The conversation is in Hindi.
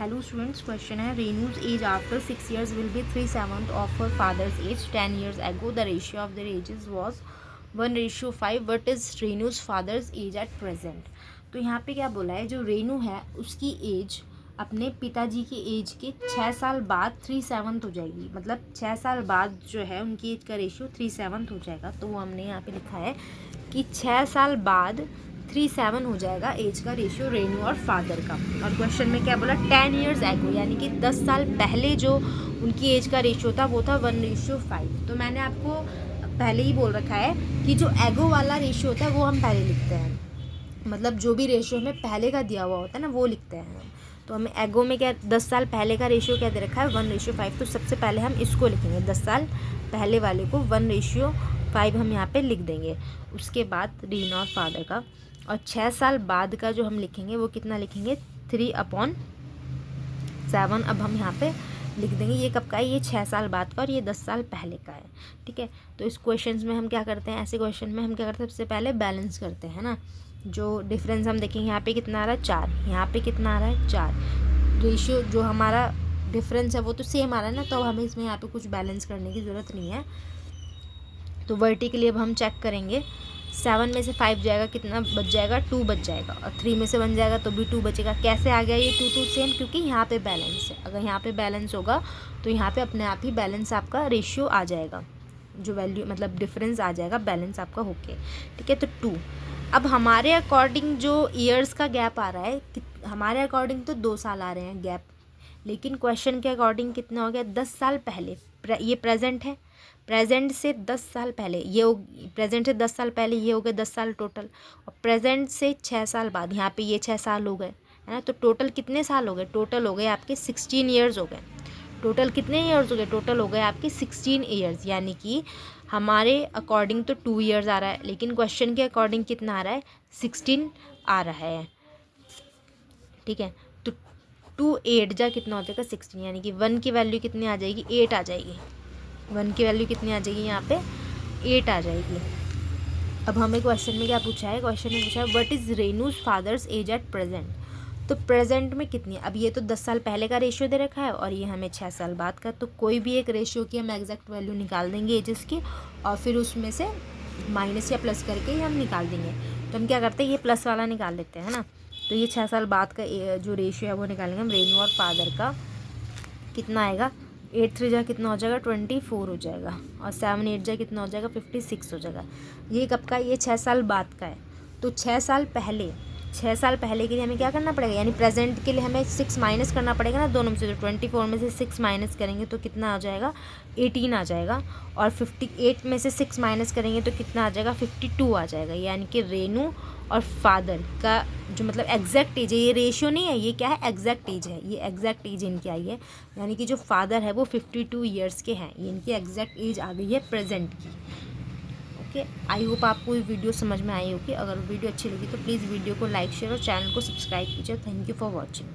हेलो स्टूडेंट्स, क्वेश्चन है Renu's age after 6 years will be 3/7 of her father's age. 10 years ago the ratio of their ages was 1:5. What is Renu's father's age at present. तो यहाँ पे क्या बोला है, जो रेनू है उसकी एज अपने पिताजी की एज के 6 साल बाद 3/7 हो जाएगी. मतलब 6 साल बाद जो है उनकी एज का रेशियो 3/7 हो जाएगा. तो वो हमने यहाँ पे लिखा है कि 6 साल बाद 3/7 हो जाएगा एज का रेशियो रेनू और फादर का. और क्वेश्चन में क्या बोला, 10 years एगो यानी कि 10 साल पहले जो उनकी एज का रेशियो था वो था 1:5. तो मैंने आपको पहले ही बोल रखा है कि जो एगो वाला रेशियो होता है वो हम पहले लिखते हैं. मतलब जो भी रेशियो हमें पहले का दिया हुआ होता है ना वो लिखते हैं हम. तो हमें एगो में क्या 10 साल पहले का रेशियो क्या दे रखा है 1:5. तो सबसे पहले हम इसको लिखेंगे, 10 साल पहले वाले को 1:5 हम यहाँ पे लिख देंगे. उसके बाद रेनू और फादर का. और 6 साल बाद का जो हम लिखेंगे वो कितना लिखेंगे 3/7. अब हम यहाँ पे लिख देंगे. ये कब का है, ये 6 साल बाद का और ये 10 साल पहले का है. ठीक है. तो इस क्वेश्चन में हम क्या करते हैं, ऐसे क्वेश्चन में हम क्या करते हैं, सबसे पहले बैलेंस करते हैं ना. जो डिफरेंस हम देखेंगे यहाँ पे कितना आ रहा है 4, यहाँ पे कितना आ रहा है 4. रेशियो जो हमारा डिफरेंस है वो तो सेम आ रहा है ना, तो हमें इसमें यहाँ पे कुछ बैलेंस करने की ज़रूरत नहीं है. तो वर्टिकली अब हम चेक करेंगे. 7 में से 5 जाएगा, कितना बच जाएगा 2 बच जाएगा. और 3 में से 1 जाएगा तो भी 2 बचेगा. कैसे आ गया ये 2 सेम, क्योंकि यहाँ पे बैलेंस है. अगर यहाँ पे बैलेंस होगा तो यहाँ पे अपने आप ही बैलेंस आपका रेशियो आ जाएगा, जो वैल्यू मतलब डिफरेंस आ जाएगा बैलेंस आपका होके. ठीक है. तो 2. अब हमारे अकॉर्डिंग जो ईयर्स का गैप आ रहा है, हमारे अकॉर्डिंग तो 2 साल आ रहे हैं गैप, लेकिन क्वेश्चन के अकॉर्डिंग कितना हो गया 10 साल पहले. ये प्रेजेंट है, प्रेजेंट से 10 साल पहले ये हो, प्रेजेंट से 10 साल पहले ये हो गए 10 साल टोटल. और प्रेजेंट से 6 साल बाद यहाँ पे ये 6 साल हो गए, है ना. तो टोटल कितने साल हो गए, टोटल हो गए आपके 16 ईयर्स हो गए. टोटल कितने ईयर्स हो गए, टोटल हो गए आपके 16 ईयर्स. यानी कि हमारे अकॉर्डिंग तो 2 ईयर्स आ रहा है, लेकिन क्वेश्चन के अकॉर्डिंग कितना आ रहा है 16 आ रहा है. ठीक है. तो 2 8 जा कितना हो जाएगा 16, यानी कि 1 की वैल्यू कितनी आ जाएगी 8 आ जाएगी. 1 की वैल्यू कितनी आ जाएगी यहाँ पे 8 आ जाएगी. अब हमें क्वेश्चन में क्या पूछा है, क्वेश्चन में पूछा है what is Renu's father's age at present. तो प्रेजेंट में कितनी, अब ये तो 10 साल पहले का रेशियो दे रखा है और ये हमें 6 साल बाद का. तो कोई भी एक रेशियो की हम एग्जैक्ट वैल्यू निकाल देंगे एजेस की, और फिर उसमें से माइनस या प्लस करके हम निकाल देंगे. तो हम क्या करते हैं, ये प्लस वाला निकाल लेते हैं ना. तो ये 6 साल बाद का जो रेशियो है वो निकालेंगे हम. रेनू और फादर का कितना आएगा, 8 3 जा कितना हो जाएगा 24 हो जाएगा. और 7 8 जा कितना हो जाएगा 56 हो जाएगा. ये कब का, ये 6 साल बाद का है. तो 6 साल पहले के लिए हमें क्या करना पड़ेगा, यानी प्रेजेंट के लिए हमें 6 माइनस करना पड़ेगा ना दोनों में से. तो 24 में से 6 माइनस करेंगे तो कितना आ जाएगा 18 आ जाएगा. और 58 में से 6 माइनस करेंगे तो कितना आ जाएगा 52 आ जाएगा. यानी कि रेनू और फादर का जो मतलब एग्जैक्ट एज है, ये रेशियो नहीं है, ये क्या है एग्जैक्ट एज है. ये एग्जैक्ट एज इनकी आई है, यानी कि जो फादर है वो 52 ईयर्स के हैं. ये इनकी एग्जैक्ट एज आ गई है प्रेजेंट की. ओके. आई होप आपको ये वीडियो समझ में आई होगी. अगर वीडियो अच्छी लगी तो प्लीज़ वीडियो को लाइक शेयर और चैनल को सब्सक्राइब कीजिए. Thank you for watching.